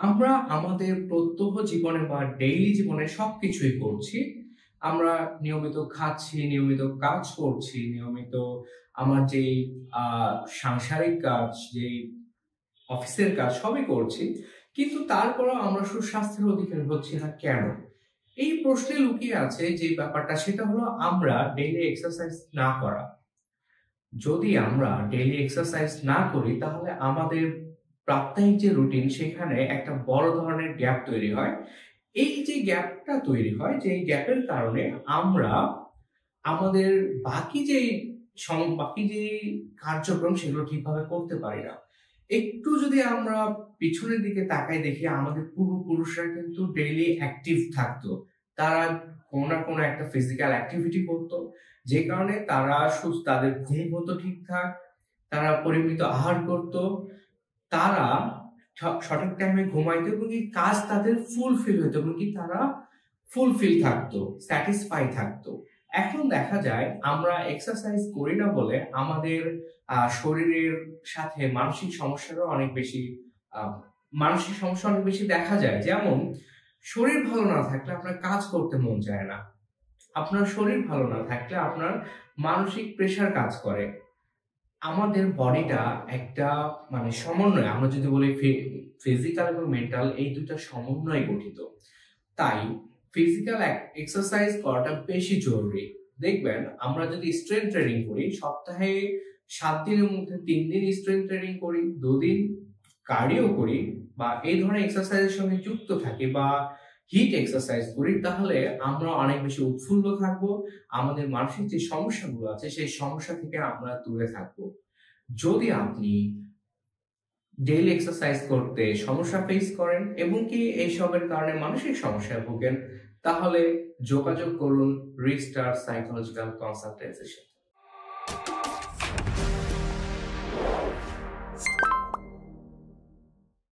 আমরা আমাদের প্রত্যহ জীবনে বা ডেইলি জীবনে সবকিছুই করছি। আমরা নিয়মিত খাচ্ছি, নিয়মিত কাজ করছি, নিয়মিত আমার যেই সাংসারিক কাজ, যেই অফিসের কাজ সবই করছি। কিন্তু তারপরেও আমরা সুস্বাস্থ্যের অধিকারী হচ্ছি না কেন? এই প্রশ্নে লুকিয়ে আছে যে ব্যাপারটা, সেটা হলো আমরা ডেইলি এক্সারসাইজ না করা। যদি আমরা ডেইলি এক্সারসাইজ না করি তাহলে আমাদের প্রাত্যহিক যে রুটিন সেখানে একটা বড় ধরনের গ্যাপ তৈরি হয়। এই যে গ্যাপটা তৈরি হয়, যে গ্যাপের কারণে আমরা আমাদের বাকি যে বাকি যে কার্যক্রম সেগুলো ঠিকভাবে করতে পারি না। একটু যদি আমরা পিছনের দিকে তাকাই দেখি, আমাদের পূর্বপুরুষরা কিন্তু ডেইলি অ্যাক্টিভ থাকতো। তারা কোনো না কোনো একটা ফিজিক্যাল অ্যাক্টিভিটি করতো, যে কারণে তারা সুস্থ, তাদের ঘুম হতো ঠিকঠাক, তারা পরিমিত আহার করত, তারা সঠিক টাইমে ঘুমাইতো এবং এই কাজ তাদের ফুলফিল হইতো এবং কি তারা ফুলফিল থাকতো, স্যাটিসফাই থাকতো। এখন দেখা যায় আমরা এক্সারসাইজ করি না বলে আমাদের শরীরের সাথে মানসিক সমস্যারও অনেক বেশি আহ, মানসিক সমস্যা অনেক বেশি দেখা যায়। যেমন শরীর ভালো না থাকলে আপনার কাজ করতে মন চায় না, আপনার শরীর ভালো না থাকলে আপনার মানসিক প্রেসার কাজ করে। আমাদের বডিটা একটা সমন্বয়, আমরা যদি বলি ফিজিক্যাল এবং মেন্টাল, এই দুটো সমন্বয়ে গঠিত। তাই ফিজিক্যাল এক্সারসাইজ করাটা বেশি জরুরি। দেখবেন আমরা যদি স্ট্রেংথ ট্রেনিং করি, সপ্তাহে 7 দিনের মধ্যে 3 দিন স্ট্রেংথ ট্রেনিং করি, 2 দিন কার্ডিও করি, বা এই ধরনের এক্সারসাইজের সঙ্গে যুক্ত থাকি, বা হিট এক্সারসাইজ করি, তাহলে আমরা অনেক বেশি উৎফুল্ল থাকবো। আমাদের মানসিক যে সমস্যাগুলো আছে সেই সমস্যা থেকে আমরা দূরে থাকবো। যদি আপনি ডেইলি এক্সারসাইজ করতে সমস্যা ফেস করেন এবং কি এইসবের কারণে মানসিক সমস্যায় ভোগেন, তাহলে যোগাযোগ করুন রিস্টার সাইকোলজিক্যাল কনসালটেন্সির সাথে।